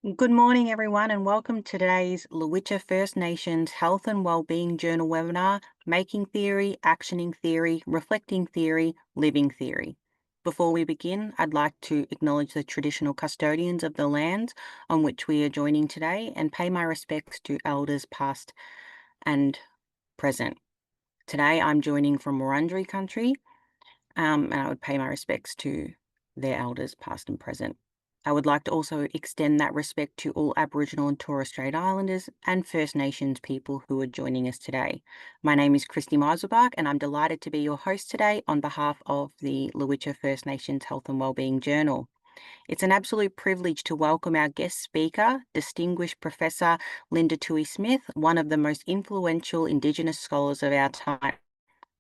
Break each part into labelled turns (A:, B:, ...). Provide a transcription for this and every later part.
A: Good morning, everyone, and welcome to today's Lowitja First Nations Health and Wellbeing Journal webinar, Making Theory, Actioning Theory, Reflecting Theory, Living Theory. Before we begin, I'd like to acknowledge the traditional custodians of the lands on which we are joining today and pay my respects to elders past and present. Today, I'm joining from Wurundjeri country, and I would pay my respects to their elders past and present. I would like to also extend that respect to all Aboriginal and Torres Strait Islanders and First Nations people who are joining us today. My name is Kristy Meiselbach, and I'm delighted to be your host today on behalf of the Lowitja First Nations Health and Wellbeing Journal. It's an absolute privilege to welcome our guest speaker, distinguished Professor Linda Tuhiwai Smith, one of the most influential Indigenous scholars of our time.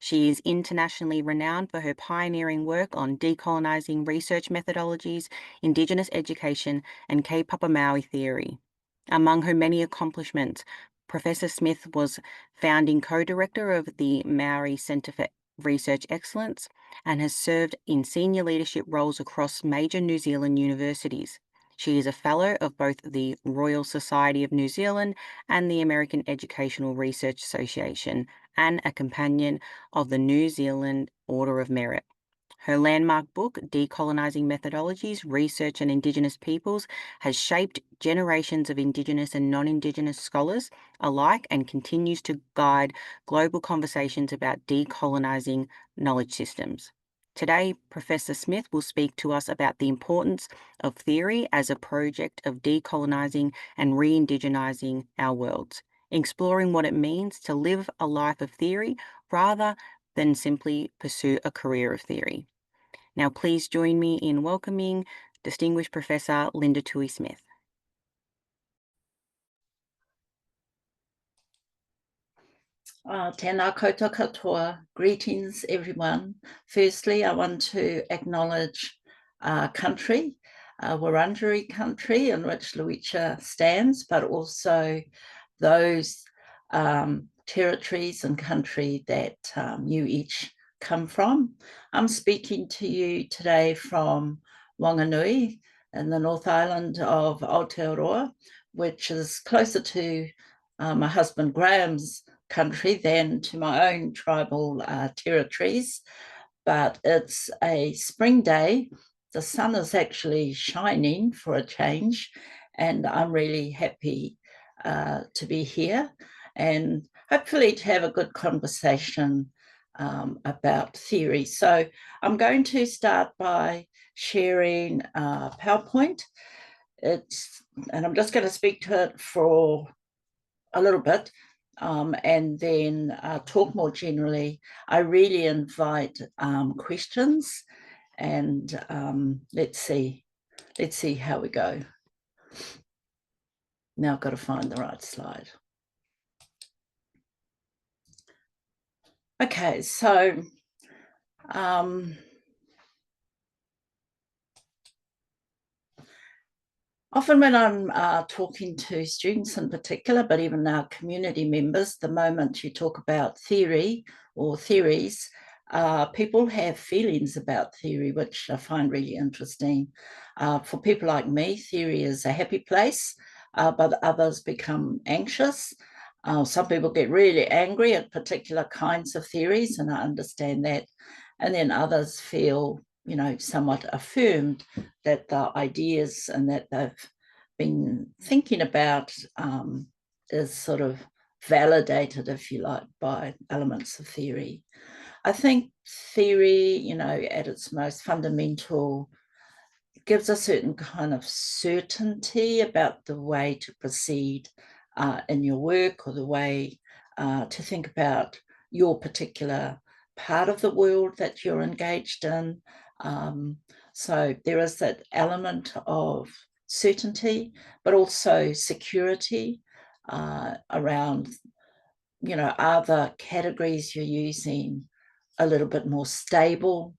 A: She is internationally renowned for her pioneering work on decolonising research methodologies, Indigenous education, and Kaupapa Māori theory. Among her many accomplishments, Professor Smith was founding co-director of the Māori Centre for Research Excellence and has served in senior leadership roles across major New Zealand universities. She is a fellow of both the Royal Society of New Zealand and the American Educational Research Association, and a companion of the New Zealand Order of Merit. Her landmark book, Decolonising Methodologies, Research and Indigenous Peoples, has shaped generations of Indigenous and non-Indigenous scholars alike and continues to guide global conversations about decolonising knowledge systems. Today, Professor Smith will speak to us about the importance of theory as a project of decolonising and re-indigenising our worlds, exploring what it means to live a life of theory rather than simply pursue a career of theory. Now, please join me in welcoming distinguished Professor Linda Tuhiwai Smith.
B: Tēnā koutou katoa. Greetings, everyone. Firstly, I want to acknowledge our country, Wurundjeri country, in which Lowitja stands, but also those territories and country that you each come from. I'm speaking to you today from Whanganui in the North Island of Aotearoa, which is closer to my husband Graham's country than to my own tribal territories. But it's a spring day. The sun is actually shining for a change, and I'm really happy to be here and hopefully to have a good conversation about theory. So I'm going to start by sharing PowerPoint. And I'm just going to speak to it for a little bit and then talk more generally. I really invite questions, and let's see how we go. Now I've got to find the right slide. Okay, so often when I'm talking to students in particular, but even our community members, the moment you talk about theory or theories, people have feelings about theory, which I find really interesting. For people like me, theory is a happy place, but others become anxious. Some people get really angry at particular kinds of theories, and I understand that. And then others feel, somewhat affirmed that the ideas and that they've been thinking about is sort of validated, if you like, by elements of theory. I think theory, at its most fundamental, gives a certain kind of certainty about the way to proceed in your work, or the way to think about your particular part of the world that you're engaged in. So there is that element of certainty, but also security around, are the categories you're using a little bit more stable?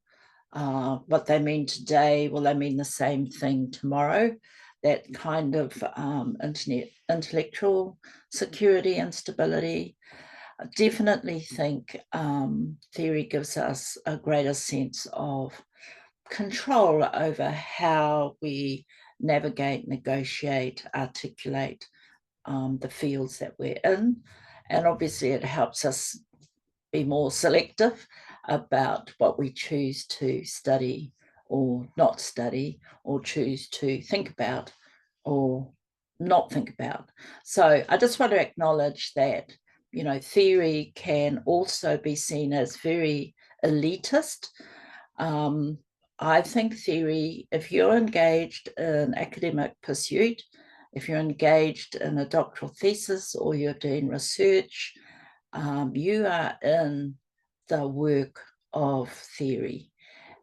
B: What they mean today, will they mean the same thing tomorrow? That kind of intellectual security and stability. I definitely think theory gives us a greater sense of control over how we navigate, negotiate, articulate the fields that we're in. And obviously it helps us be more selective about what we choose to study or not study, or choose to think about or not think about. So I just want to acknowledge that, you know, theory can also be seen as very elitist. I think theory, if you're engaged in academic pursuit, if you're engaged in a doctoral thesis or you're doing research, you are in the work of theory.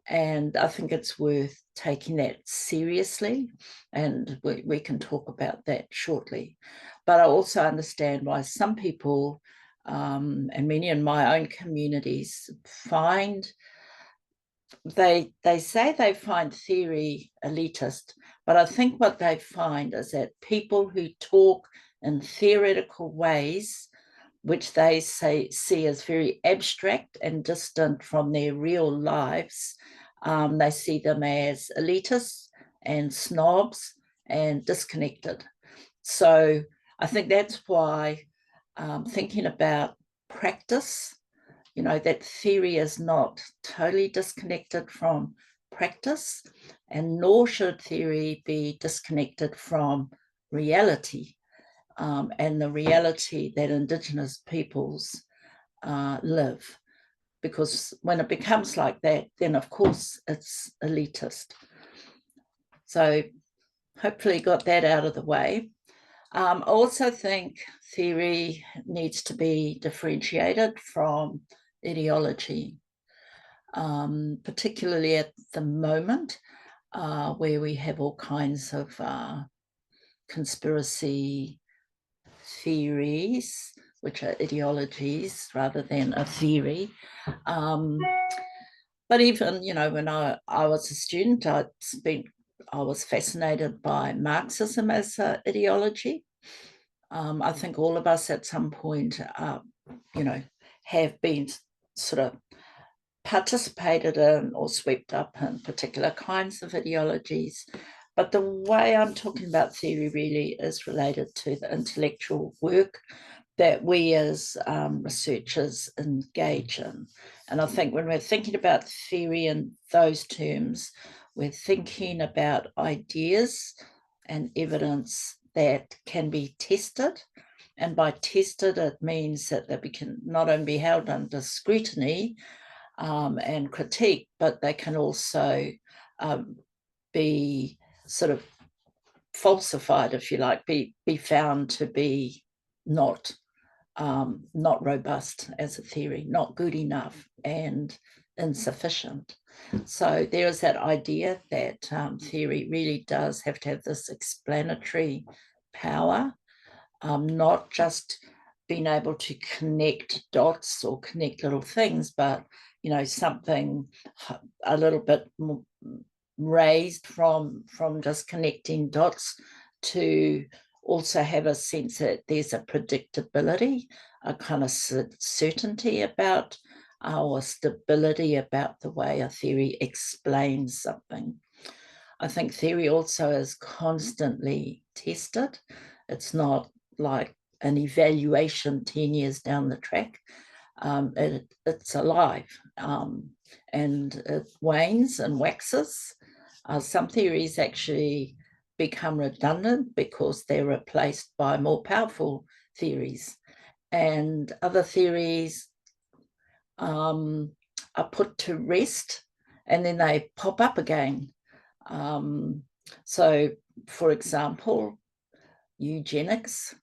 B: And I think it's worth taking that seriously, and we can talk about that shortly. But I also understand why some people, and many in my own communities, they say they find theory elitist, but I think what they find is that people who talk in theoretical ways, which they see as very abstract and distant from their real lives, they see them as elitists and snobs and disconnected. So I think that's why thinking about practice, you know, that theory is not totally disconnected from practice, and nor should theory be disconnected from reality, and the reality that Indigenous peoples live. Because when it becomes like that, then of course it's elitist. So hopefully got that out of the way. I also think theory needs to be differentiated from ideology, particularly at the moment, where we have all kinds of conspiracy theories, which are ideologies rather than a theory. But even, you know, when I was a student, I was fascinated by Marxism as an ideology. I think all of us at some point, you know, have been sort of participated in or swept up in particular kinds of ideologies. But the way I'm talking about theory really is related to the intellectual work that we as researchers engage in. And I think when we're thinking about theory in those terms, we're thinking about ideas and evidence that can be tested. And by tested, it means that they can not only be held under scrutiny and critique, but they can also be sort of falsified, if you like, be found to be not robust as a theory, not good enough and insufficient. So there is that idea that theory really does have to have this explanatory power, not just being able to connect dots or connect little things, but, you know, something a little bit more raised from just connecting dots to also have a sense that there's a predictability, a kind of certainty about or stability about the way a theory explains something. I think theory also is constantly tested. It's not like an evaluation 10 years down the track. It's alive, and it wanes and waxes. Some theories actually become redundant because they're replaced by more powerful theories, and other theories are put to rest and then they pop up again. So, for example, eugenics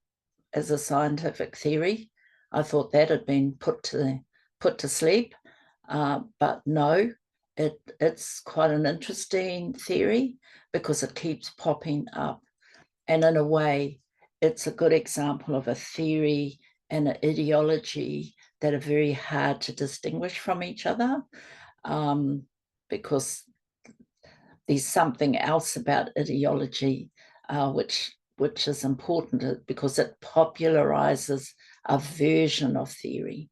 B: as a scientific theory, I thought that had been put to sleep, but no, it's quite an interesting theory because it keeps popping up, and in a way, it's a good example of a theory and an ideology that are very hard to distinguish from each other, because there's something else about ideology which is important because it popularizes a version of theory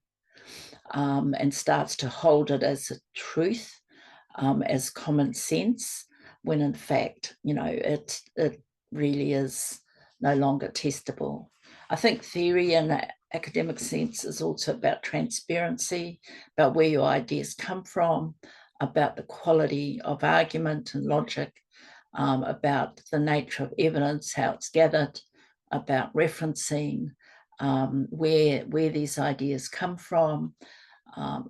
B: and starts to hold it as a truth, as common sense, when in fact, it really is no longer testable. I think theory in an academic sense is also about transparency, about where your ideas come from, about the quality of argument and logic, about the nature of evidence, how it's gathered, about referencing, where these ideas come from,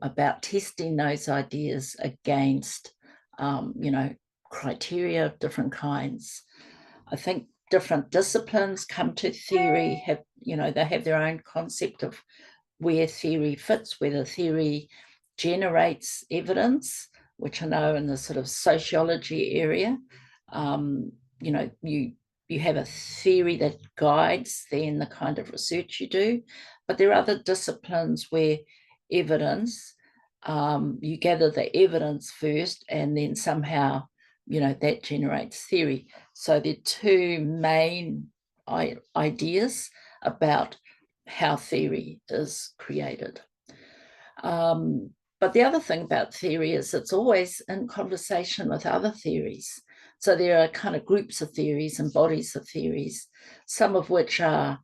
B: about testing those ideas against, criteria of different kinds. I think different disciplines come to theory, they have their own concept of where theory fits, whether theory generates evidence, which I know in the sort of sociology area, you have a theory that guides then the kind of research you do, but there are other disciplines where evidence, you gather the evidence first and then somehow, that generates theory. So there are two main ideas about how theory is created. But the other thing about theory is it's always in conversation with other theories. So there are kind of groups of theories and bodies of theories, some of which are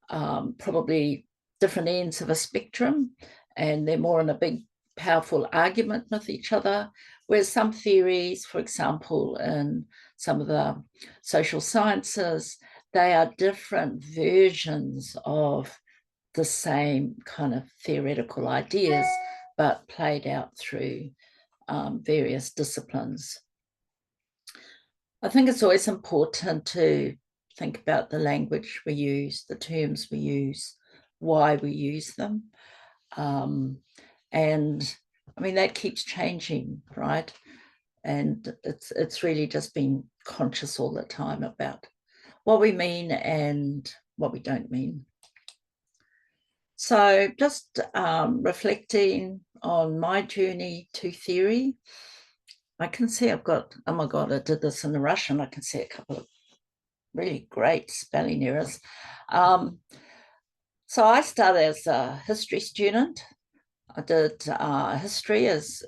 B: probably different ends of a spectrum, and they're more in a big, powerful argument with each other, whereas some theories, for example, in some of the social sciences, they are different versions of the same kind of theoretical ideas, but played out through various disciplines. I think it's always important to think about the language we use, the terms we use, why we use them. And I mean, that keeps changing, right? And it's really just being conscious all the time about what we mean and what we don't mean. So just reflecting on my journey to theory, I can see I've got, oh my God, I did this in Russian. I can see a couple of really great spelling errors. So I started as a history student. I did history was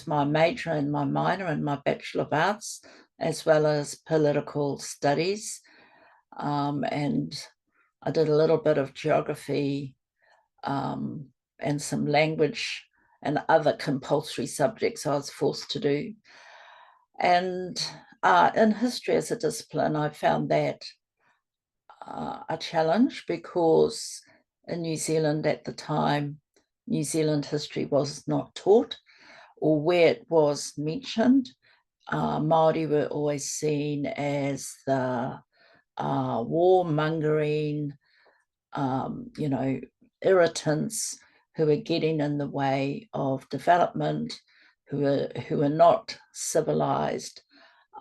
B: my major and my minor in my Bachelor of Arts, as well as political studies. And I did a little bit of geography and some language and other compulsory subjects I was forced to do. And in history as a discipline, I found that a challenge, because in New Zealand at the time, New Zealand history was not taught, or where it was mentioned, Māori were always seen as the warmongering, irritants who were getting in the way of development, who were not civilized,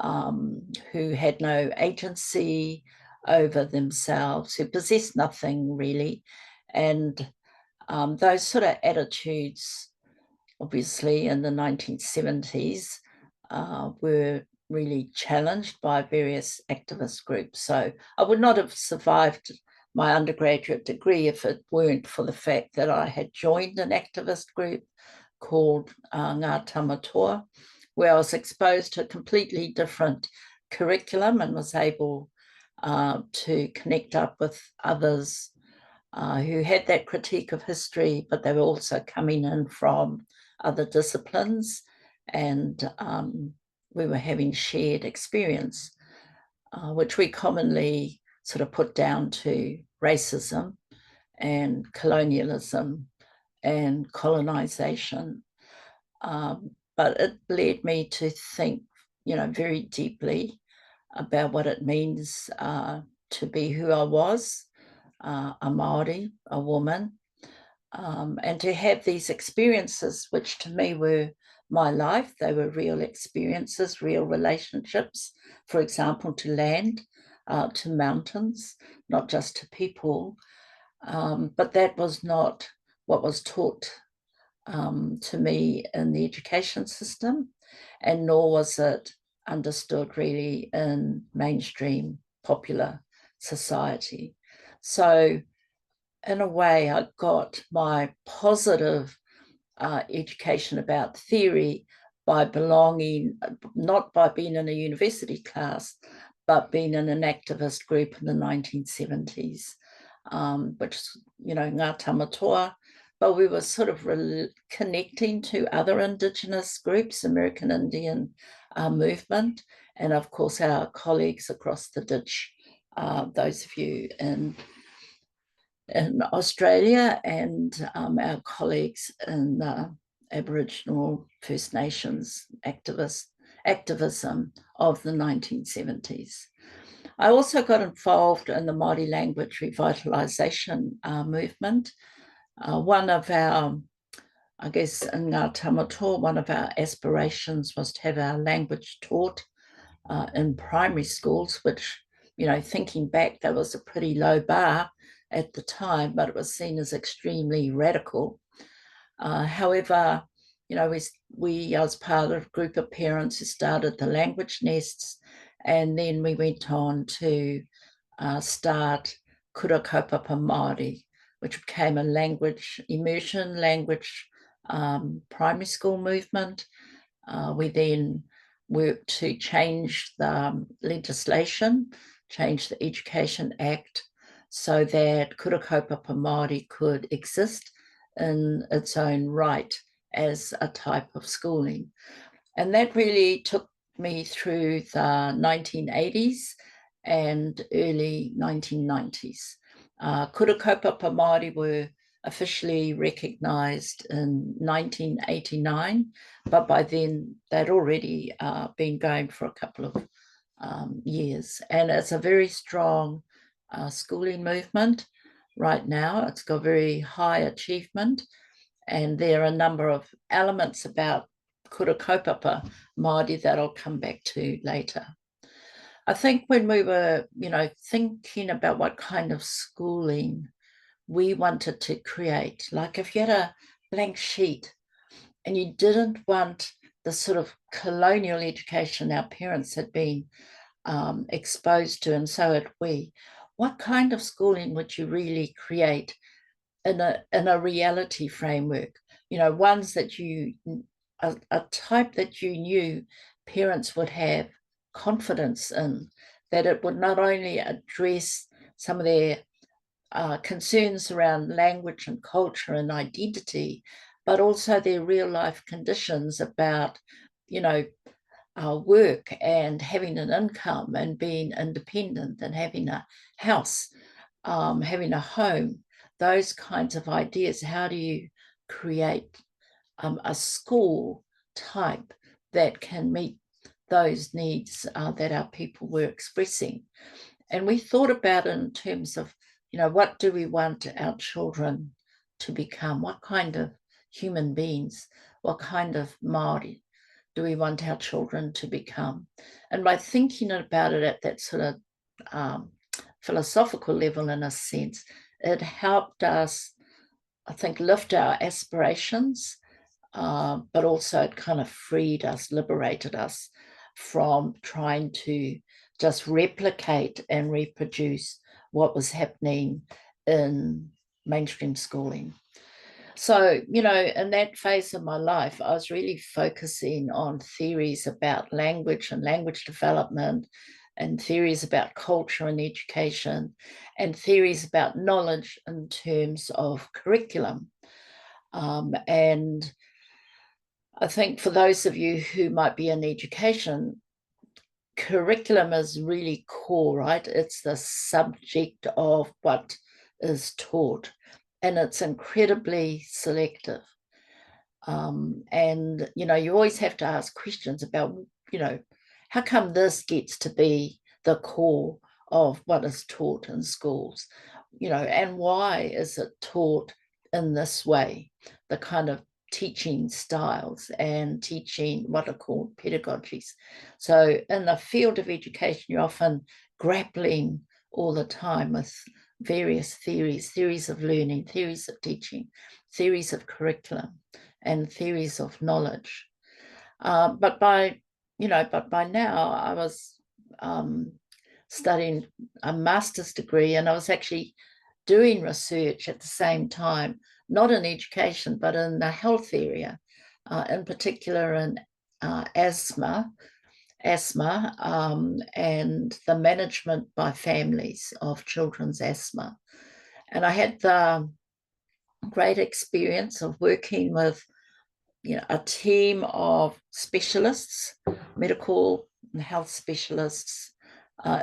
B: who had no agency over themselves, who possessed nothing really. And those sort of attitudes, obviously in the 1970s, were really challenged by various activist groups. So I would not have survived my undergraduate degree if it weren't for the fact that I had joined an activist group called Ngā Tamatoa, where I was exposed to a completely different curriculum and was able to connect up with others who had that critique of history, but they were also coming in from other disciplines, and we were having shared experience, which we commonly sort of put down to racism and colonialism and colonization. But it led me to think, very deeply about what it means to be who I was, a Māori, a woman, and to have these experiences, which to me were my life. They were real experiences, real relationships, for example, to land, to mountains, not just to people. But that was not what was taught to me in the education system, and nor was it understood really in mainstream popular society. So in a way, I got my positive education about theory by belonging, not by being in a university class, but being in an activist group in the 1970s, which, Ngā Tamatoa, but we were sort of connecting to other Indigenous groups, American Indian movement, and of course our colleagues across the ditch, those of you in Australia, and our colleagues in Aboriginal First Nations activism of the 1970s. I also got involved in the Māori language revitalisation movement. One of our, I guess in Ngā Tamatoa, one of our aspirations was to have our language taught in primary schools, which, thinking back, that was a pretty low bar at the time, but it was seen as extremely radical. However, we as part of a group of parents who started the language nests, and then we went on to start Kaupapa Māori, which became a language immersion, primary school movement. We then worked to change the legislation, change the Education Act, so that Kaupapa Māori could exist in its own right as a type of schooling. And that really took me through the 1980s and early 1990s. Kaupapa Māori were officially recognised in 1989, but by then they'd already been going for a couple of years. And it's a very strong schooling movement right now. It's got very high achievement, and there are a number of elements about Kaupapa Māori that I'll come back to later. I think when we were, thinking about what kind of schooling we wanted to create, like if you had a blank sheet and you didn't want the sort of colonial education our parents had been exposed to, and so had we, what kind of schooling would you really create in a reality framework? Ones that a type that you knew parents would have confidence in, that it would not only address some of their concerns around language and culture and identity, but also their real life conditions about, work and having an income and being independent and having a house, having a home, those kinds of ideas. How do you create a school type that can meet those needs that our people were expressing? And we thought about it in terms of, what do we want our children to become? What kind of human beings, what kind of Māori do we want our children to become? And by thinking about it at that sort of philosophical level, in a sense, it helped us, I think, lift our aspirations, but also it kind of freed us, liberated us from trying to just replicate and reproduce what was happening in mainstream schooling. So, in that phase of my life, I was really focusing on theories about language and language development, and theories about culture and education, and theories about knowledge in terms of curriculum. And I think for those of you who might be in education, curriculum is really core, right? It's the subject of what is taught, and it's incredibly selective. And, you always have to ask questions about, how come this gets to be the core of what is taught in schools, and why is it taught in this way, the kind of teaching styles and teaching what are called pedagogies. So in the field of education, you're often grappling all the time with various theories of learning, theories of teaching, theories of curriculum, and theories of knowledge. But by now I was studying a master's degree, and I was actually doing research at the same time, not in education, but in the health area, in particular in asthma, and the management by families of children's asthma. And I had the great experience of working with a team of specialists, medical and health specialists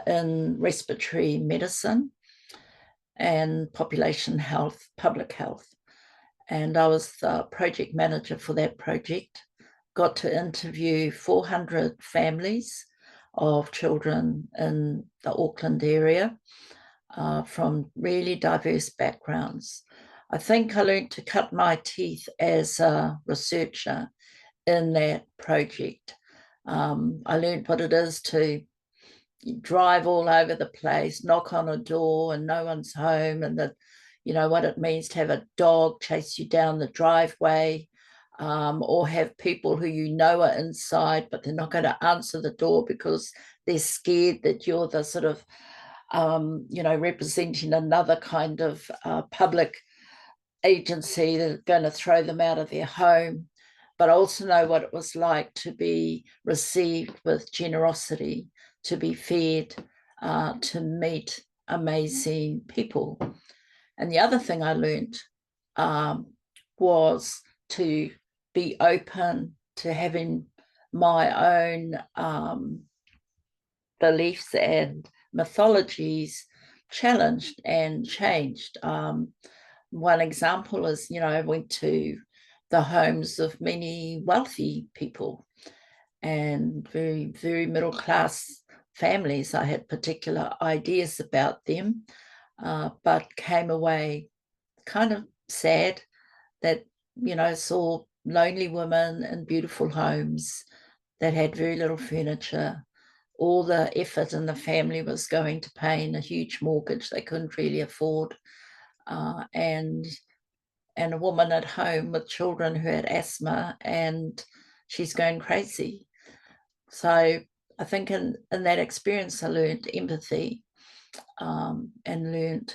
B: in respiratory medicine and population health, public health. And I was the project manager for that project. Got to interview 400 families of children in the Auckland area from really diverse backgrounds. I think I learned to cut my teeth as a researcher in that project. I learned what it is to drive all over the place, knock on a door and no one's home, and what it means to have a dog chase you down the driveway, or have people who are inside, but they're not going to answer the door because they're scared that you're the sort of, representing another kind of public agency that's going to throw them out of their home. But I also know what it was like to be received with generosity, to be fed, to meet amazing people. And the other thing I learned was to be open to having my own beliefs and mythologies challenged and changed. One example is, I went to the homes of many wealthy people and very, very middle class families. I had particular ideas about them, but came away kind of sad that, saw lonely women in beautiful homes that had very little furniture. All the effort in the family was going to paying a huge mortgage they couldn't really afford. And a woman at home with children who had asthma, and she's going crazy. So I think in that experience, I learned empathy, and learned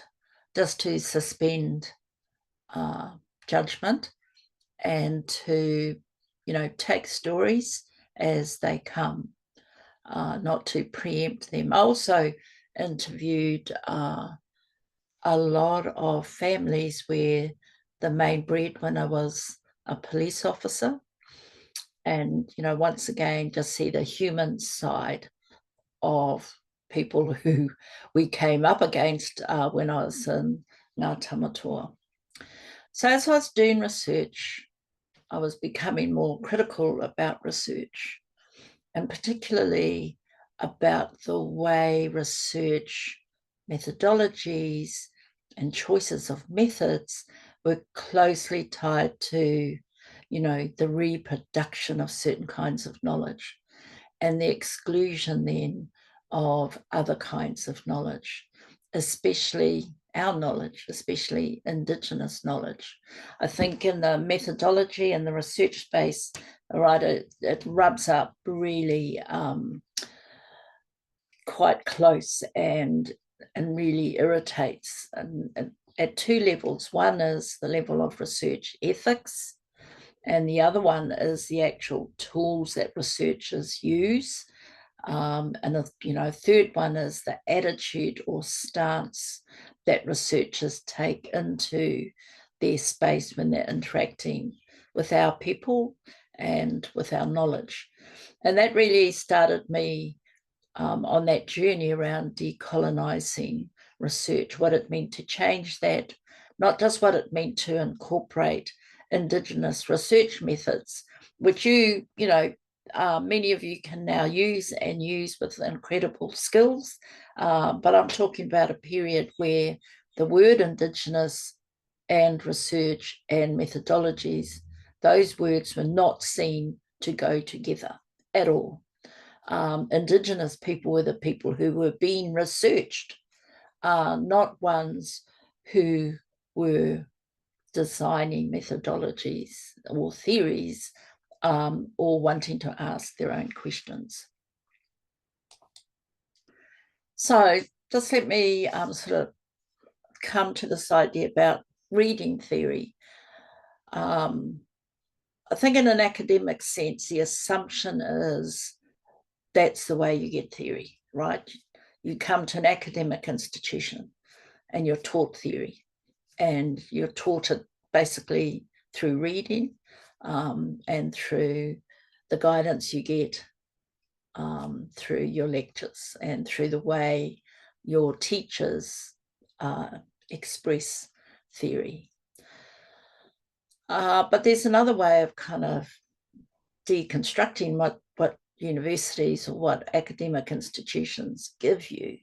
B: just to suspend judgment and to, take stories as they come, not to preempt them. I also interviewed a lot of families where the main breadwinner was a police officer. And, once again, just see the human side of people who we came up against when I was in Ngā Tamatoa. So as I was doing research, I was becoming more critical about research, and particularly about the way research methodologies and choices of methods were closely tied to, the reproduction of certain kinds of knowledge and the exclusion then of other kinds of knowledge, especially our knowledge, especially Indigenous knowledge. I think in the methodology and the research space, right, it rubs up really quite close and really irritates, and at two levels. One is the level of research ethics, and the other one is the actual tools that researchers use. And a third one is the attitude or stance that researchers take into their space when they're interacting with our people and with our knowledge. And that really started me on that journey around decolonising research, what it meant to change that, not just what it meant to incorporate Indigenous research methods, which many of you can now use with incredible skills. But I'm talking about a period where the word Indigenous and research and methodologies, those words were not seen to go together at all. Indigenous people were the people who were being researched, not ones who were designing methodologies or theories, or wanting to ask their own questions. So just let me sort of come to this idea about reading theory. I think in an academic sense, the assumption is that's the way you get theory, right? You come to an academic institution and you're taught theory, and you're taught it basically through reading and through the guidance you get through your lectures and through the way your teachers express theory. But there's another way of kind of deconstructing what universities or what academic institutions give you.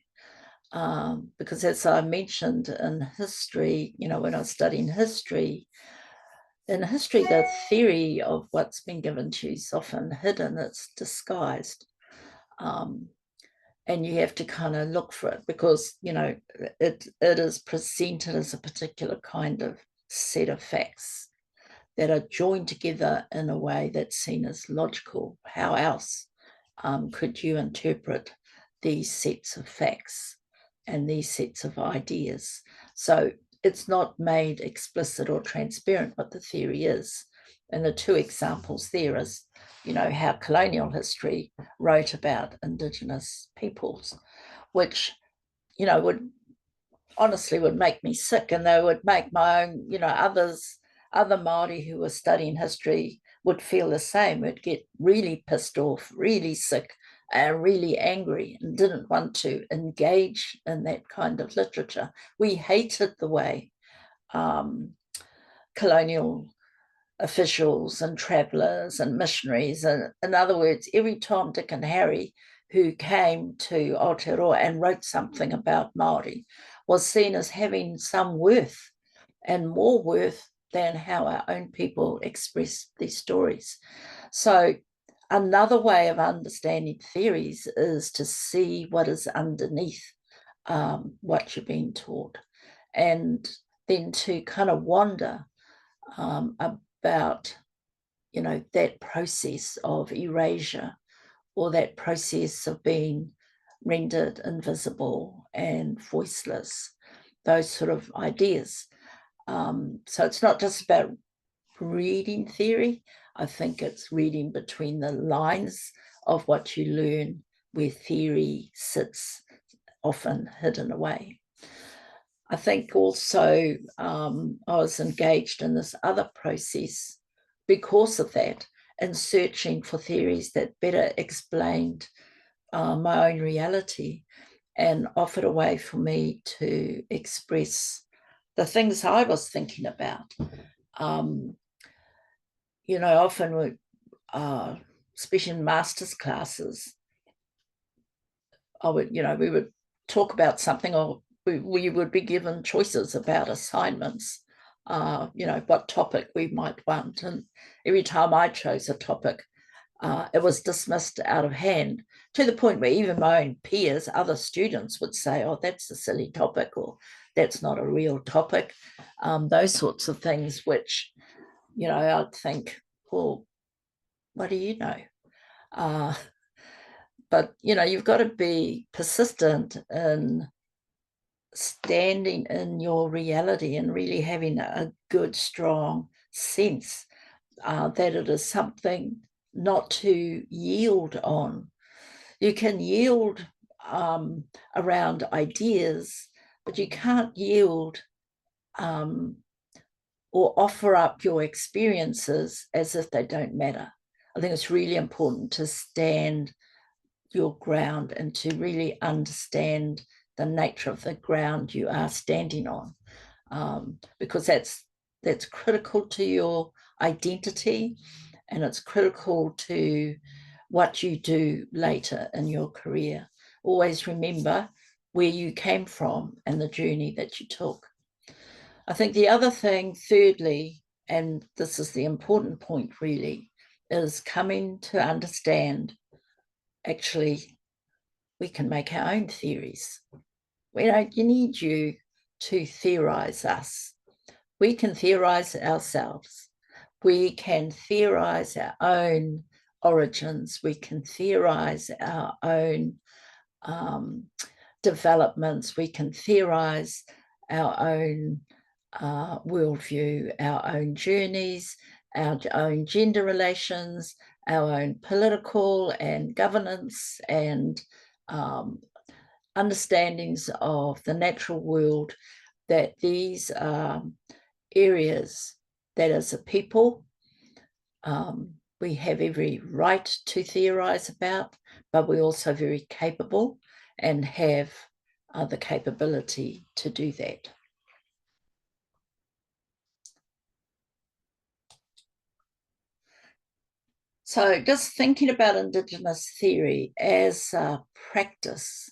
B: Because as I mentioned in history, you know, when I was studying history, in history, the theory of what's been given to you is often hidden, it's disguised. And you have to kind of look for it because, you know, it is presented as a particular kind of set of facts that are joined together in a way that's seen as logical. How else could you interpret these sets of facts and these sets of ideas? So it's not made explicit or transparent what the theory is. And the two examples there is, you know, how colonial history wrote about Indigenous peoples, which, you know, would make me sick, and they would make my own, you know, other Māori who were studying history would feel the same, would get really pissed off, really sick, and really angry, and didn't want to engage in that kind of literature. We hated the way colonial officials and travellers and missionaries, and in other words, every Tom, Dick and Harry who came to Aotearoa and wrote something about Māori was seen as having some worth, and more worth than how our own people express these stories. So another way of understanding theories is to see what is underneath what you're being taught, and then to kind of wonder about, you know, that process of erasure, or that process of being rendered invisible and voiceless, those sort of ideas. So it's not just about reading theory. I think it's reading between the lines of what you learn, where theory sits often hidden away. I think also I was engaged in this other process because of that, and searching for theories that better explained my own reality and offered a way for me to express the things I was thinking about. You know, often, especially in master's classes, we would talk about something, or we would be given choices about assignments, you know, what topic we might want. And every time I chose a topic, it was dismissed out of hand, to the point where even my own peers, other students, would say, oh, that's a silly topic, or that's not a real topic. Those sorts of things, which, you know, I'd think, well, what do you know? But, you know, you've got to be persistent in standing in your reality and really having a good, strong sense that it is something not to yield on. You can yield around ideas, but you can't yield or offer up your experiences as if they don't matter. I think it's really important to stand your ground and to really understand the nature of the ground you are standing on, because that's critical to your identity, and it's critical to what you do later in your career. Always remember where you came from and the journey that you took. I think the other thing, thirdly, and this is the important point really, is coming to understand, actually, we can make our own theories. We don't need you to theorize us. We can theorize ourselves. We can theorize our own origins. We can theorize our own developments. We can theorize our own worldview, our own journeys, our own gender relations, our own political and governance and understandings of the natural world, that these are areas that as a people we have every right to theorise about, but we're also very capable and have the capability to do that. So just thinking about Indigenous theory as a practice,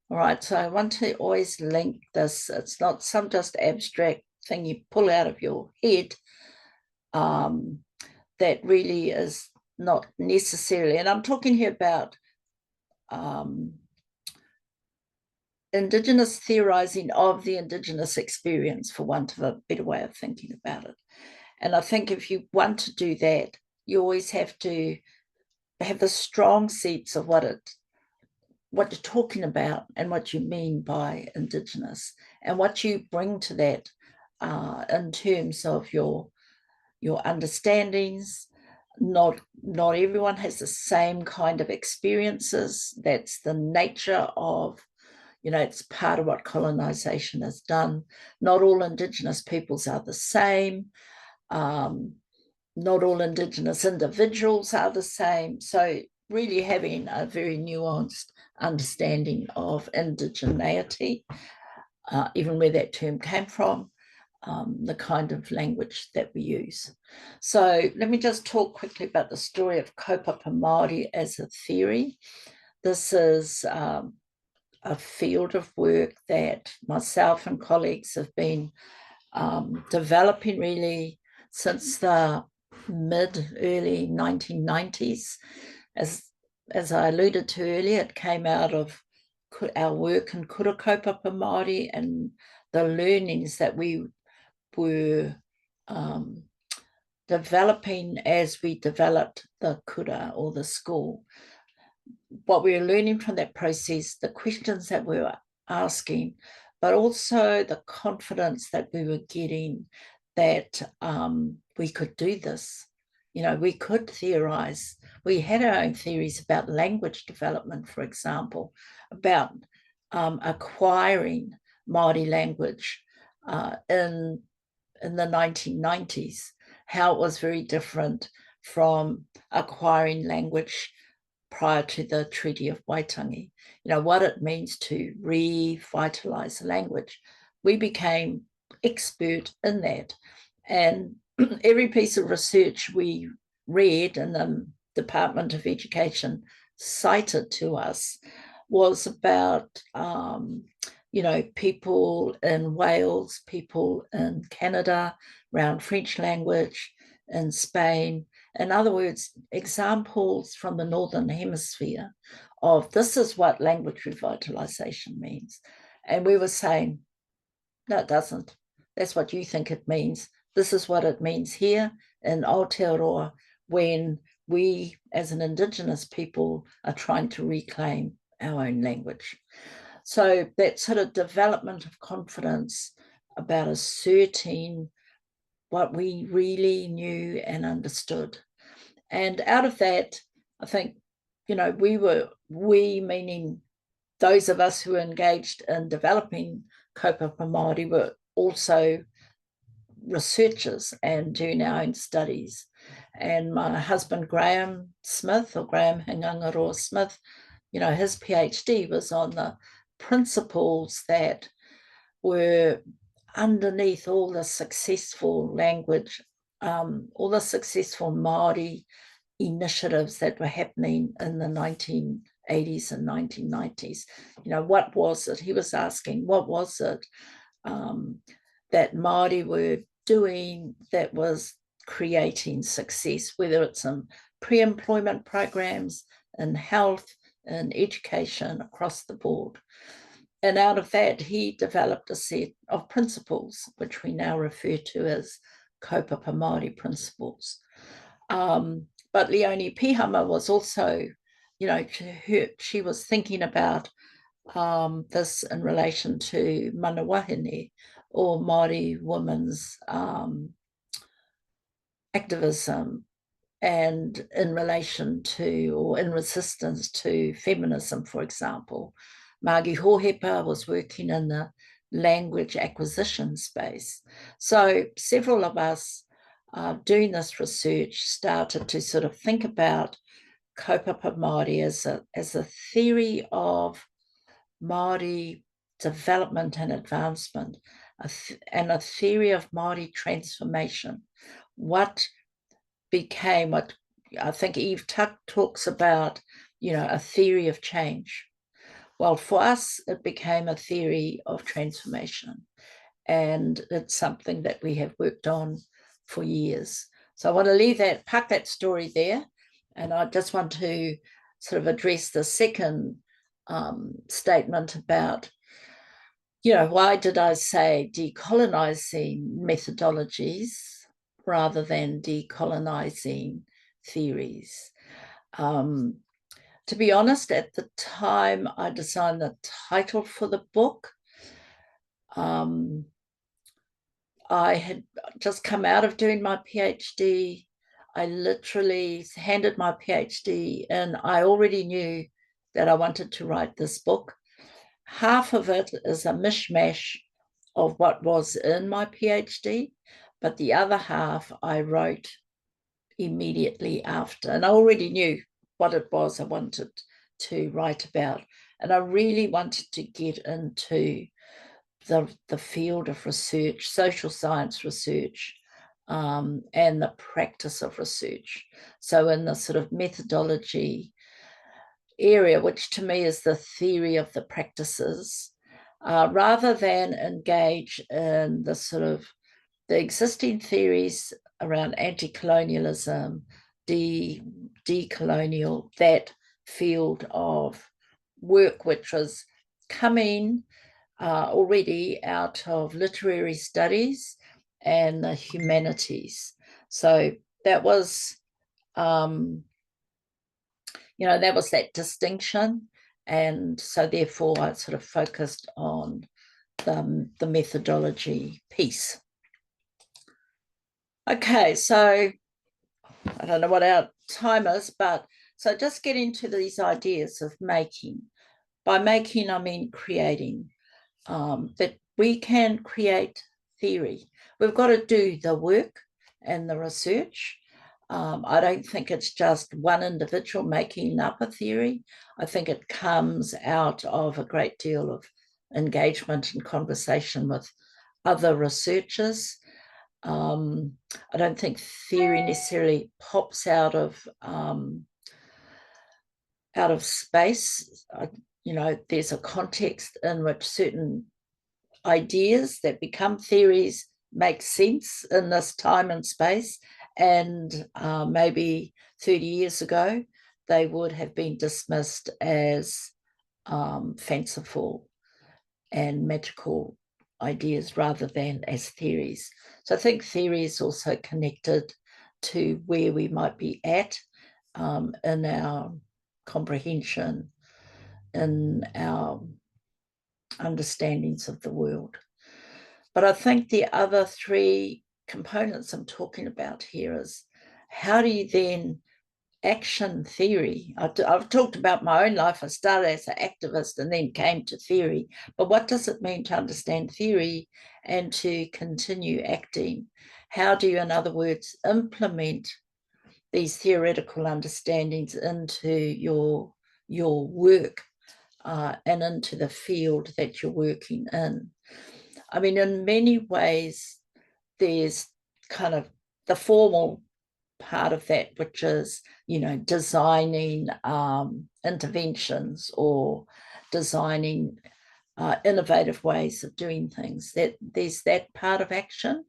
B: all right, so I want to always link this. It's not some just abstract thing you pull out of your head that really is not necessarily, and I'm talking here about Indigenous theorising of the Indigenous experience, for want of a better way of thinking about it. And I think if you want to do that, you always have to have the strong sense of what you're talking about and what you mean by Indigenous and what you bring to that in terms of your understandings. Not everyone has the same kind of experiences. That's the nature of, it's part of what colonisation has done. Not all Indigenous peoples are the same. Not all Indigenous individuals are the same. So really having a very nuanced understanding of indigeneity, even where that term came from, the kind of language that we use. So let me just talk quickly about the story of Kaupapa Māori as a theory. This is a field of work that myself and colleagues have been developing really since the early 1990s. As I alluded to earlier, it came out of our work in Kura Kaupapa Māori and the learnings that we were developing as we developed the kura or the school. What we were learning from that process, the questions that we were asking, but also the confidence that we were getting that we could do this. We could theorise. We had our own theories about language development, for example, about acquiring Māori language in the 1990s, how it was very different from acquiring language prior to the Treaty of Waitangi. What it means to revitalise a language. We became expert in that. And every piece of research we read in the Department of Education cited to us was about people in Wales, people in Canada, around French language, in Spain. In other words, examples from the Northern Hemisphere of this is what language revitalisation means. And we were saying, no, it doesn't. That's what you think it means. This is what it means here in Aotearoa when we, as an Indigenous people, are trying to reclaim our own language. So that sort of development of confidence about asserting what we really knew and understood. And out of that, I think, we meaning those of us who were engaged in developing Kaupapa Māori were also researchers and doing our own studies. And my husband, Graham Smith, or Graham Hingangaroa Smith, his PhD was on the principles that were underneath all the successful language, all the successful Māori initiatives that were happening in the 1980s and 1990s. What was it? He was asking, what was it that Māori were doing that was creating success, whether it's in pre-employment programs, in health, in education, across the board. And out of that, he developed a set of principles, which we now refer to as Kaupapa Māori principles. But Leonie Pihama was also, she was thinking about this in relation to mana wahine, or Māori women's activism and in relation to, or in resistance to feminism, for example. Māori Hōhepa was working in the language acquisition space. So several of us doing this research started to sort of think about Kaupapa Māori as a theory of Māori development and advancement, and a theory of Māori transformation. What became what I think Eve Tuck talks about, a theory of change. Well, for us, it became a theory of transformation. And it's something that we have worked on for years. So I want to park that story there. And I just want to sort of address the second statement about, why did I say decolonizing methodologies rather than decolonizing theories? To be honest, at the time I designed the title for the book, I had just come out of doing my PhD. I literally handed my PhD in. I already knew that I wanted to write this book. Half of it is a mishmash of what was in my PhD, but the other half I wrote immediately after. And I already knew what it was I wanted to write about. And I really wanted to get into the field of research, social science research, and the practice of research. So in the sort of methodology area, which to me is the theory of the practices, rather than engage in the sort of the existing theories around anti-colonialism, decolonial, that field of work, which was coming already out of literary studies and the humanities. So that was, that was that distinction. And so therefore I sort of focused on the methodology piece. Okay, so I don't know what our time is, but so just get into these ideas of making. By making, I mean creating. That we can create theory. We've got to do the work and the research. I don't think it's just one individual making up a theory. I think it comes out of a great deal of engagement and conversation with other researchers. I don't think theory necessarily pops out of space. There's a context in which certain ideas that become theories make sense in this time and space, and maybe 30 years ago they would have been dismissed as fanciful and magical ideas rather than as theories. So I think theory is also connected to where we might be at in our comprehension, in our understandings of the world. But I think the other three components I'm talking about here is, how do you then action theory? I've talked about my own life. I started as an activist and then came to theory. But what does it mean to understand theory and to continue acting? How do you, in other words, implement these theoretical understandings into your work and into the field that you're working in? I mean, in many ways, there's kind of the formal part of that, which is, designing interventions or designing innovative ways of doing things. That there's that part of action,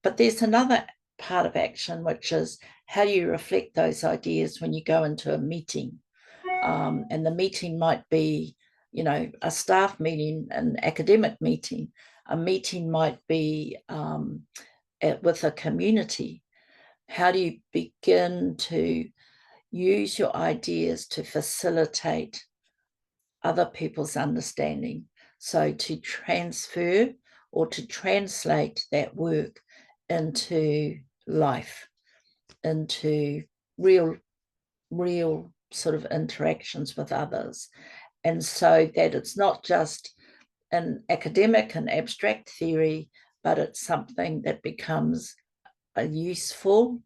B: but there's another part of action, which is how do you reflect those ideas when you go into a meeting, and the meeting might be, a staff meeting, an academic meeting. A meeting might be with a community. How do you begin to use your ideas to facilitate other people's understanding? So to transfer or to translate that work into life. into real sort of interactions with others. And so that it's not just an academic and abstract theory, but it's something that becomes a useful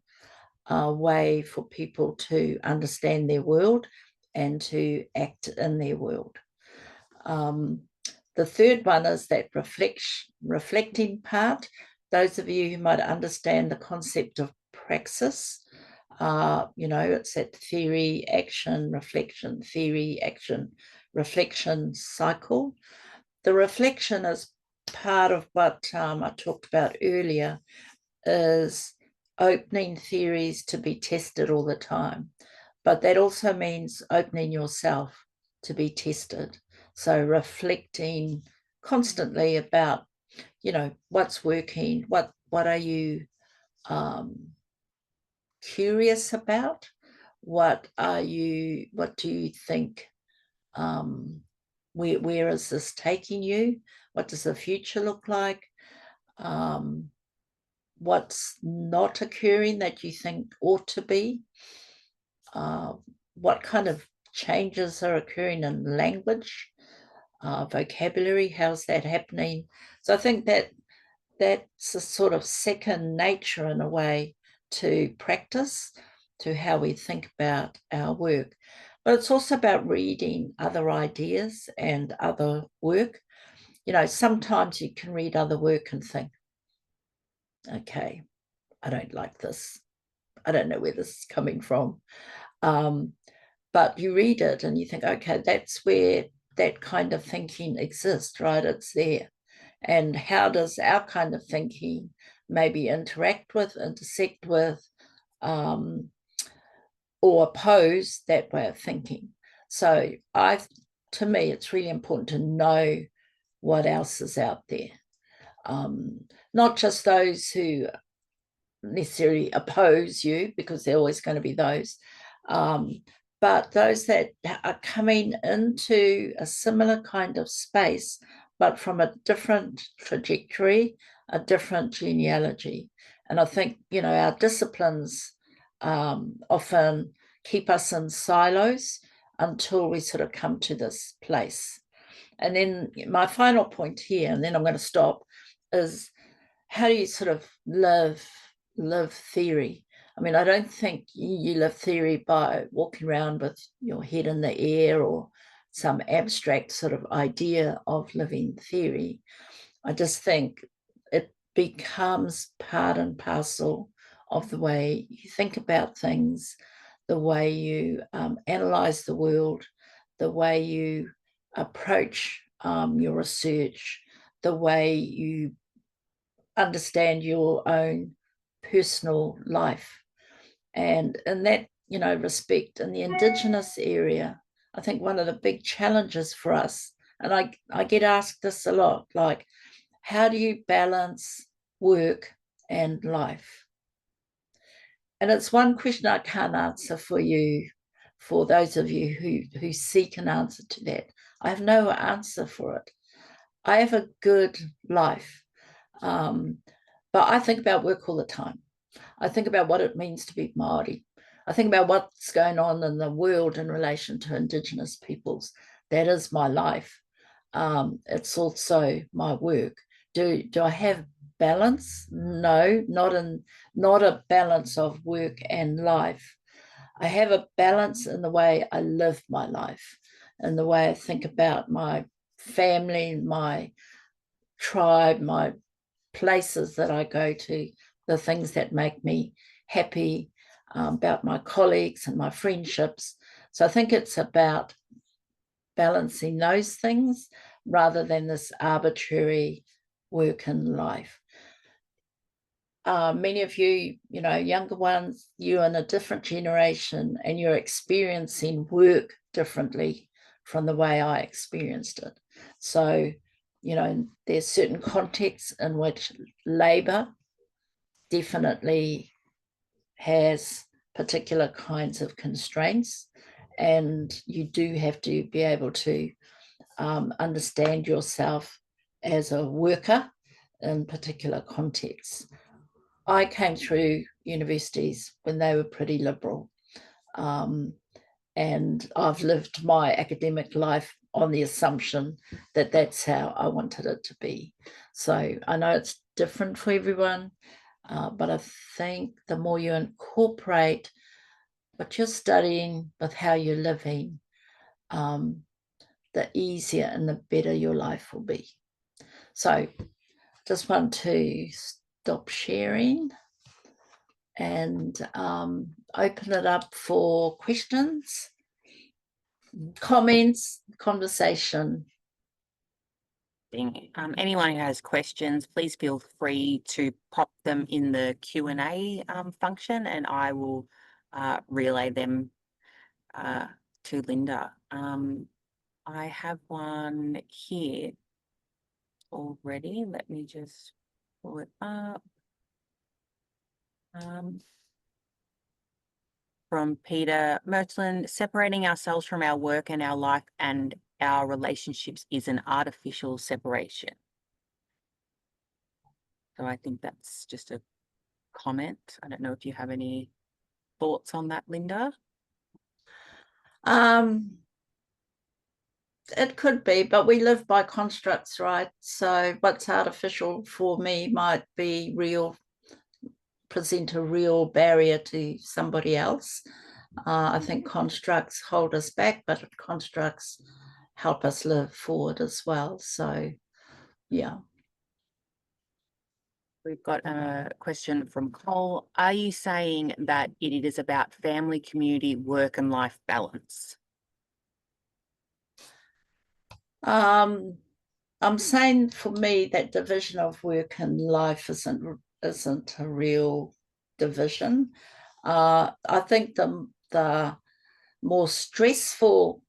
B: way for people to understand their world and to act in their world. The third one is that reflecting part. Those of you who might understand the concept of praxis, it's that theory, action, reflection, theory, action, reflection cycle. The reflection is part of what I talked about earlier, is opening theories to be tested all the time. But that also means opening yourself to be tested. So reflecting constantly about, what's working, what are you curious about? What do you think, where is this taking you? What does the future look like? What's not occurring that you think ought to be? What kind of changes are occurring in language, vocabulary? How's that happening? So I think that's a sort of second nature in a way to practice, to how we think about our work. But it's also about reading other ideas and other work. Sometimes you can read other work and think, okay, I don't like this. I don't know where this is coming from. But you read it and you think, okay, that's where that kind of thinking exists, right? It's there. And how does our kind of thinking maybe interact with, intersect with, or oppose that way of thinking? So to me, it's really important to know what else is out there. Not just those who necessarily oppose you, because they're always going to be those, but those that are coming into a similar kind of space, but from a different trajectory, a different genealogy. And I think, our disciplines often keep us in silos until we sort of come to this place. And then my final point here, and then I'm going to stop, is how do you sort of live theory? I mean, I don't think you live theory by walking around with your head in the air or some abstract sort of idea of living theory. I just think it becomes part and parcel of the way you think about things, the way you analyze the world, the way you approach your research, the way you understand your own personal life. And in that, respect, in the Indigenous area, I think one of the big challenges for us, and I get asked this a lot, like, how do you balance work and life? And it's one question I can't answer for you, for those of you who seek an answer to that. I have no answer for it. I have a good life, but I think about work all the time. I think about what it means to be Māori. I think about what's going on in the world in relation to Indigenous peoples. That is my life. It's also my work. Do I have balance? No, not a balance of work and life. I have a balance in the way I live my life, in the way I think about my family, my tribe, my places that I go to, the things that make me happy, about my colleagues and my friendships. So I think it's about balancing those things rather than this arbitrary work and life. Many of you, younger ones, you're in a different generation and you're experiencing work differently from the way I experienced it. So, there's certain contexts in which labour definitely has particular kinds of constraints, and you do have to be able to understand yourself as a worker in particular contexts. I came through universities when they were pretty liberal. And I've lived my academic life on the assumption that that's how I wanted it to be. So I know it's different for everyone, but I think the more you incorporate what you're studying with how you're living, the easier and the better your life will be. So just want to stop sharing and open it up for questions, comments, conversation.
A: Anyone who has questions, please feel free to pop them in the Q&A function, and I will relay them to Linda. I have one here already. Let me just pull it up. From Peter Mertland, separating ourselves from our work and our life and our relationships is an artificial separation. So I think that's just a comment. I don't know if you have any thoughts on that, Linda.
B: It could be, but we live by constructs, right? So what's artificial for me might be real, present a real barrier to somebody else. I think constructs hold us back, but constructs help us live forward as well. So, yeah.
A: We've got a question from Cole. Are you saying that it is about family, community, work and life balance?
B: I'm saying for me that division of work and life isn't a real division. I think the more stressful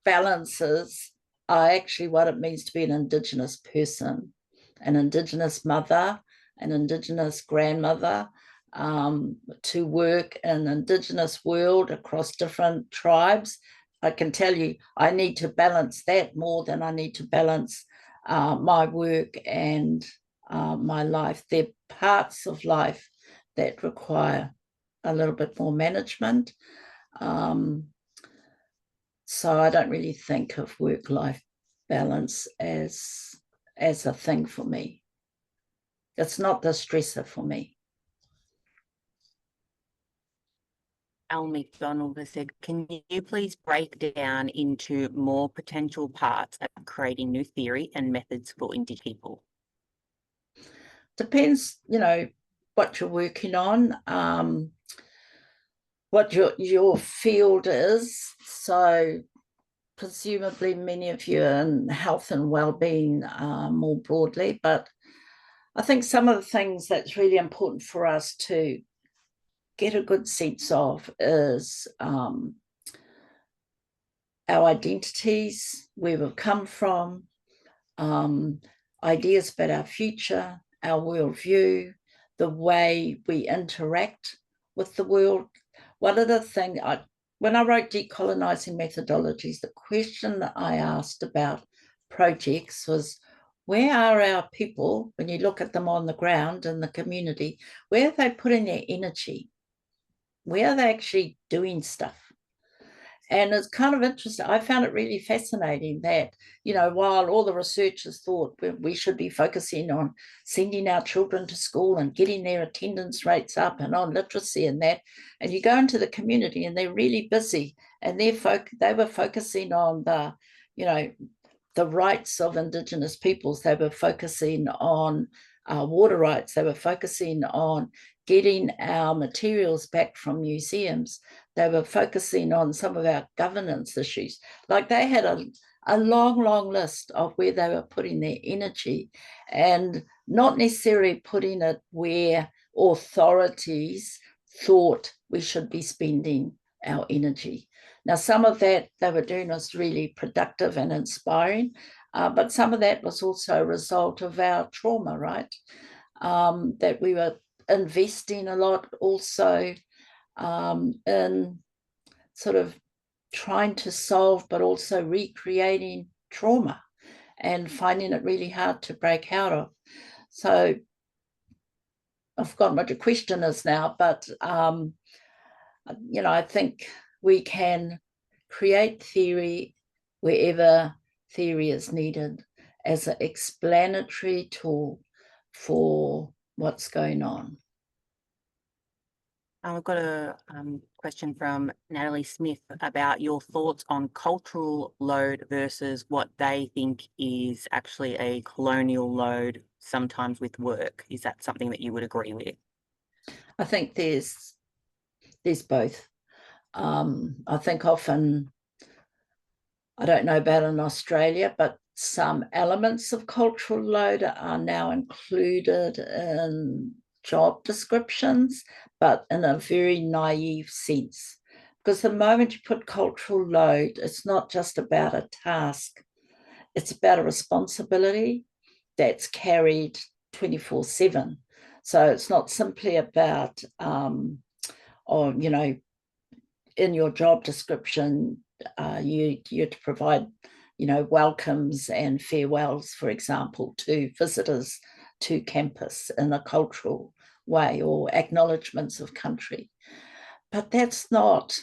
B: balances are actually what it means to be an Indigenous person, an Indigenous mother, an Indigenous grandmother, to work in an Indigenous world across different tribes. I can tell you, I need to balance that more than I need to balance my work and my life. There are parts of life that require a little bit more management. So I don't really think of work-life balance as a thing for me. It's not the stressor for me.
A: Al McDonald has said, can you please break down into more potential parts of creating new theory and methods for Indigenous people?
B: Depends, what you're working on, what your field is. So presumably many of you are in health and well-being more broadly, but I think some of the things that's really important for us to get a good sense of is our identities, where we've come from, ideas about our future, our worldview, the way we interact with the world. One of the things, when I wrote Decolonising Methodologies, the question that I asked about projects was, where are our people, when you look at them on the ground in the community, where are they putting their energy? Where are they actually doing stuff? And it's kind of interesting. I found it really fascinating that, while all the researchers thought we should be focusing on sending our children to school and getting their attendance rates up and on literacy and that, and you go into the community and they're really busy and they were focusing on the rights of Indigenous peoples. They were focusing on water rights. They were focusing on getting our materials back from museums. They were focusing on some of our governance issues. Like they had a long, long list of where they were putting their energy and not necessarily putting it where authorities thought we should be spending our energy. Now, some of that they were doing was really productive and inspiring, but some of that was also a result of our trauma, right? That we were investing a lot also in sort of trying to solve, but also recreating trauma and finding it really hard to break out of. So I've forgotten what your question is now, but I think we can create theory wherever theory is needed as an explanatory tool for what's going on.
A: I've got a question from Natalie Smith about your thoughts on cultural load versus what they think is actually a colonial load, sometimes with work. Is that something that you would agree with?
B: I think there's both. I think often, I don't know about in Australia, but some elements of cultural load are now included in job descriptions, but in a very naive sense. Because the moment you put cultural load, it's not just about a task, it's about a responsibility that's carried 24/7. So it's not simply about, in your job description, you to provide, welcomes and farewells, for example, to visitors to campus in a cultural way, or acknowledgements of country. But that's not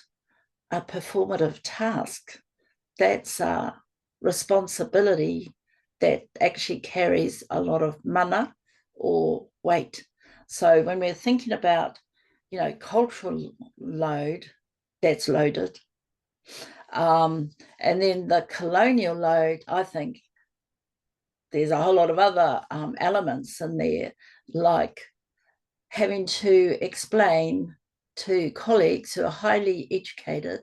B: a performative task. That's a responsibility that actually carries a lot of mana or weight. So when we're thinking about, cultural load, that's loaded. And then the colonial load, I think there's a whole lot of other elements in there, like having to explain to colleagues who are highly educated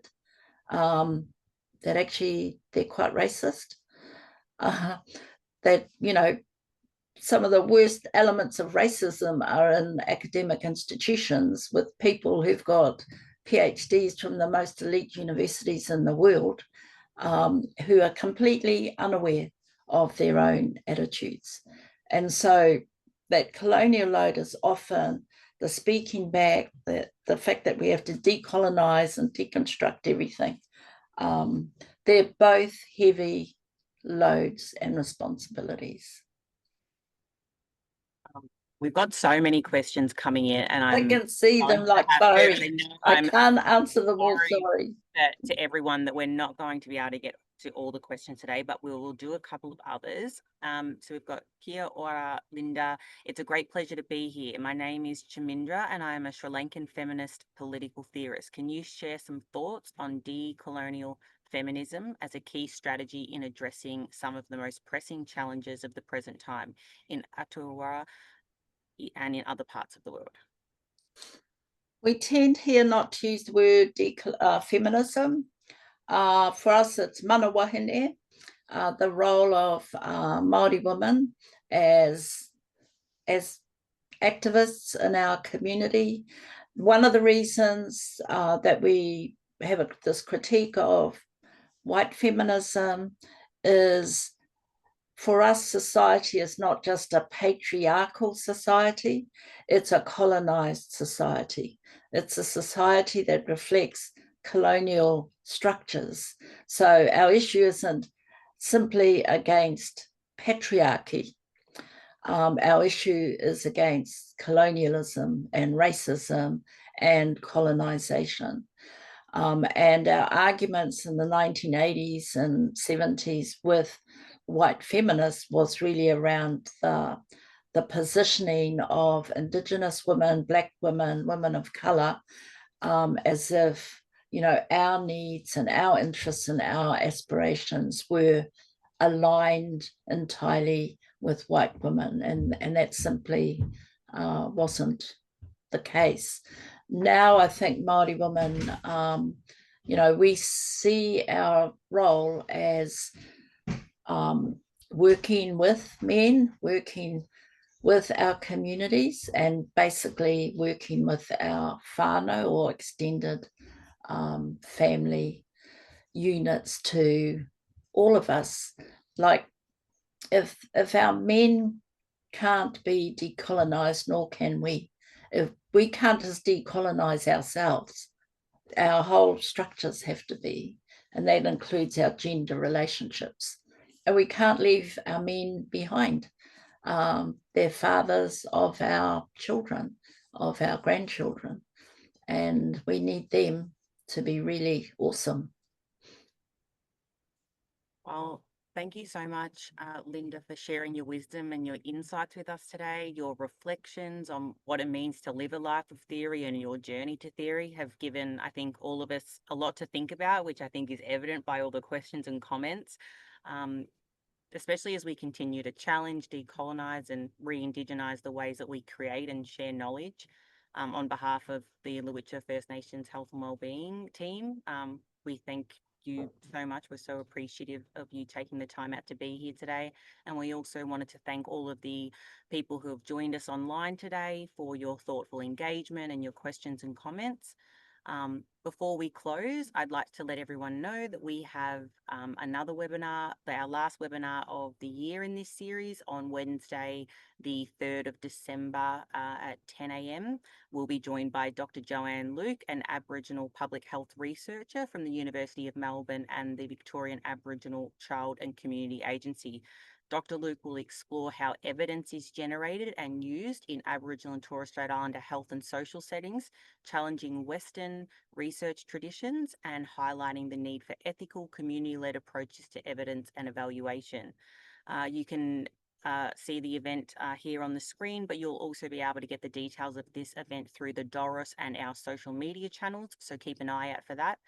B: that actually they're quite racist, that, some of the worst elements of racism are in academic institutions with people who've got PhDs from the most elite universities in the world, who are completely unaware of their own attitudes. And so that colonial load is often the speaking back, the fact that we have to decolonize and deconstruct everything. They're both heavy loads and responsibilities.
A: We've got so many questions coming in, and
B: I can see them like sorry. I can't answer them all, sorry.
A: To everyone that we're not going to be able to get to all the questions today, but we will do a couple of others. So we've got Kia Ora Linda. It's a great pleasure to be here. My name is Chamindra and I am a Sri Lankan feminist political theorist. Can you share some thoughts on decolonial feminism as a key strategy in addressing some of the most pressing challenges of the present time in Aotearoa and in other parts of the world?
B: We tend here not to use the word feminism. For us, it's mana wahine, the role of Māori women as activists in our community. One of the reasons that we have this critique of white feminism is, for us, society is not just a patriarchal society, it's a colonized society. It's a society that reflects colonial structures. So our issue isn't simply against patriarchy. Our issue is against colonialism and racism and colonization. And our arguments in the 1980s and 70s with white feminists was really around the positioning of Indigenous women, Black women, women of colour, as if, our needs and our interests and our aspirations were aligned entirely with white women, and that simply wasn't the case. Now I think Māori women, we see our role as working with men, working with our communities, and basically working with our whānau or extended family units to all of us. Like if our men can't be decolonized, nor can we. If we can't just decolonize ourselves, our whole structures have to be, and that includes our gender relationships. And we can't leave our men behind. They're fathers of our children. of our grandchildren, and we need them to be really awesome.
A: Well, thank you so much, Linda, for sharing your wisdom and your insights with us today. Your reflections on what it means to live a life of theory and your journey to theory have given, I think, all of us a lot to think about, which I think is evident by all the questions and comments. Especially as we continue to challenge, decolonize, and re-indigenize the ways that we create and share knowledge. On behalf of the Lowitja First Nations Health and Wellbeing team, we thank you so much. We're so appreciative of you taking the time out to be here today. And we also wanted to thank all of the people who have joined us online today for your thoughtful engagement and your questions and comments. Before we close, I'd like to let everyone know that we have another webinar, our last webinar of the year in this series on Wednesday, the 3rd of December at 10 a.m. We'll be joined by Dr. Joanne Luke, an Aboriginal public health researcher from the University of Melbourne and the Victorian Aboriginal Child and Community Agency. Dr. Luke will explore how evidence is generated and used in Aboriginal and Torres Strait Islander health and social settings, challenging Western research traditions and highlighting the need for ethical, community-led approaches to evidence and evaluation. You can see the event here on the screen, but you'll also be able to get the details of this event through the Doris and our social media channels, so keep an eye out for that.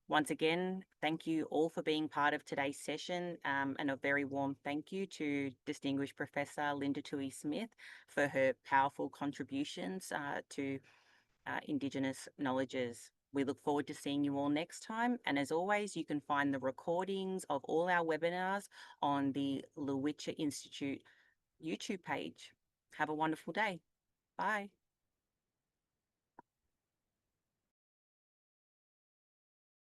A: Once again, thank you all for being part of today's session, and a very warm thank you to distinguished Professor Linda Tuhiwai Smith for her powerful contributions to Indigenous knowledges. We look forward to seeing you all next time. And as always, you can find the recordings of all our webinars on the Lowitja Institute YouTube page. Have a wonderful day. Bye.